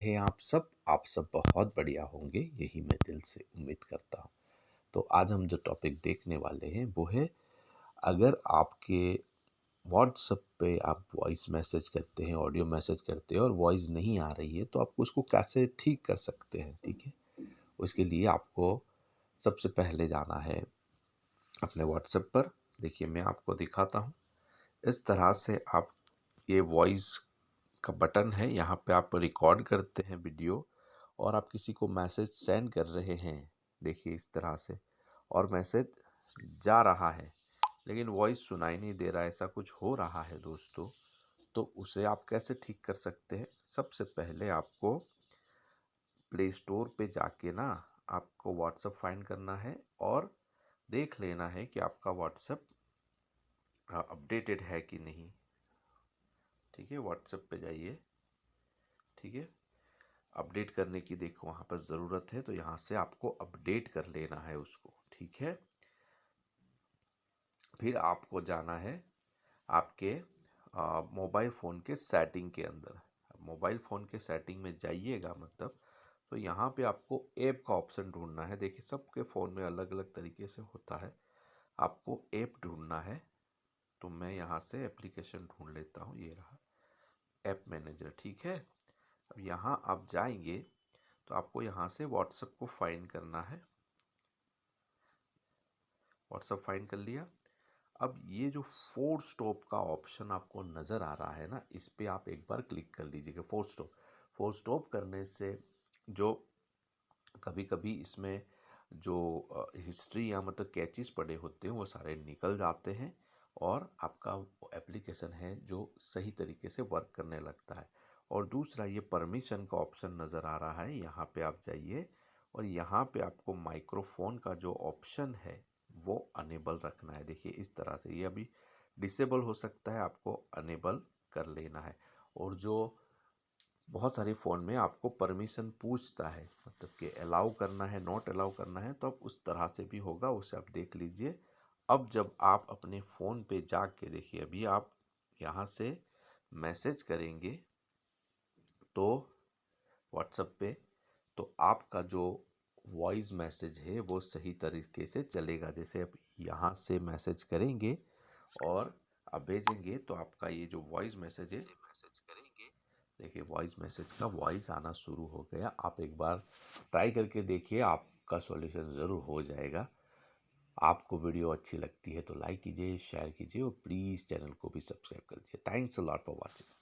हैं आप सब बहुत बढ़िया होंगे, यही मैं दिल से उम्मीद करता हूँ। तो आज हम जो टॉपिक देखने वाले हैं वो है, अगर आपके व्हाट्सएप पे आप वॉइस मैसेज करते हैं, ऑडियो मैसेज करते हैं और वॉइस नहीं आ रही है तो आप उसको कैसे ठीक कर सकते हैं। ठीक है, उसके लिए आपको सबसे पहले जाना है अपने व्हाट्सएप पर। देखिए मैं आपको दिखाता हूँ। इस तरह से आप, ये वॉइस का बटन है, यहाँ पे आप रिकॉर्ड करते हैं वीडियो और आप किसी को मैसेज सेंड कर रहे हैं। देखिए इस तरह से, और मैसेज जा रहा है लेकिन वॉइस सुनाई नहीं दे रहा है, ऐसा कुछ हो रहा है दोस्तों। तो उसे आप कैसे ठीक कर सकते हैं? सबसे पहले आपको प्ले स्टोर पे जाके ना आपको व्हाट्सएप फाइंड करना है और देख लेना है कि आपका व्हाट्सएप अपडेटेड है कि नहीं। ठीक है, व्हाट्सएप पे जाइए। ठीक है, अपडेट करने की देखो वहाँ पर ज़रूरत है, तो यहाँ से आपको अपडेट कर लेना है उसको। ठीक है, फिर आपको जाना है आपके मोबाइल फ़ोन के सेटिंग के अंदर। मोबाइल फ़ोन के सेटिंग में जाइएगा मतलब, तो यहाँ पे आपको ऐप का ऑप्शन ढूंढना है। देखिए सबके फ़ोन में अलग अलग तरीके से होता है, आपको ऐप ढूंढना है। तो मैं यहाँ से एप्लीकेशन ढूंढ लेता हूँ, ये रहा ऐप मैनेजर। ठीक है, अब यहाँ आप जाएंगे तो आपको यहाँ से व्हाट्सएप को फाइंड करना है। व्हाट्सएप फाइंड कर लिया। अब ये जो फोर स्टॉप का ऑप्शन आपको नज़र आ रहा है ना, इस पे आप एक बार क्लिक कर लीजिएगा। फोर स्टॉप करने से जो कभी कभी इसमें जो हिस्ट्री या मतलब कैचेस पड़े होते हैं वो सारे निकल जाते हैं और आपका एप्लीकेशन है जो सही तरीके से वर्क करने लगता है। और दूसरा, ये परमिशन का ऑप्शन नज़र आ रहा है, यहाँ पे आप जाइए और यहाँ पे आपको माइक्रोफोन का जो ऑप्शन है वो अनेबल रखना है। देखिए इस तरह से, ये अभी डिसेबल हो सकता है, आपको अनेबल कर लेना है। और जो बहुत सारे फ़ोन में आपको परमिशन पूछता है, मतलब कि अलाउ करना है, नॉट अलाउ करना है, तो अब उस तरह से भी होगा, उसे आप देख लीजिए। अब जब आप अपने फ़ोन पे जाके देखिए, अभी आप यहाँ से मैसेज करेंगे तो व्हाट्सएप पे, तो आपका जो वॉइस मैसेज है वो सही तरीके से चलेगा। जैसे आप यहाँ से मैसेज करेंगे और आप भेजेंगे तो आपका ये जो वॉइस मैसेज है, देखिए वॉइस मैसेज का वॉइस आना शुरू हो गया। आप एक बार ट्राई करके देखिए, आपका सॉल्यूशन ज़रूर हो जाएगा। आपको वीडियो अच्छी लगती है तो लाइक कीजिए, शेयर कीजिए और प्लीज़ चैनल को भी सब्सक्राइब कर दीजिए। Thanks a lot for watching.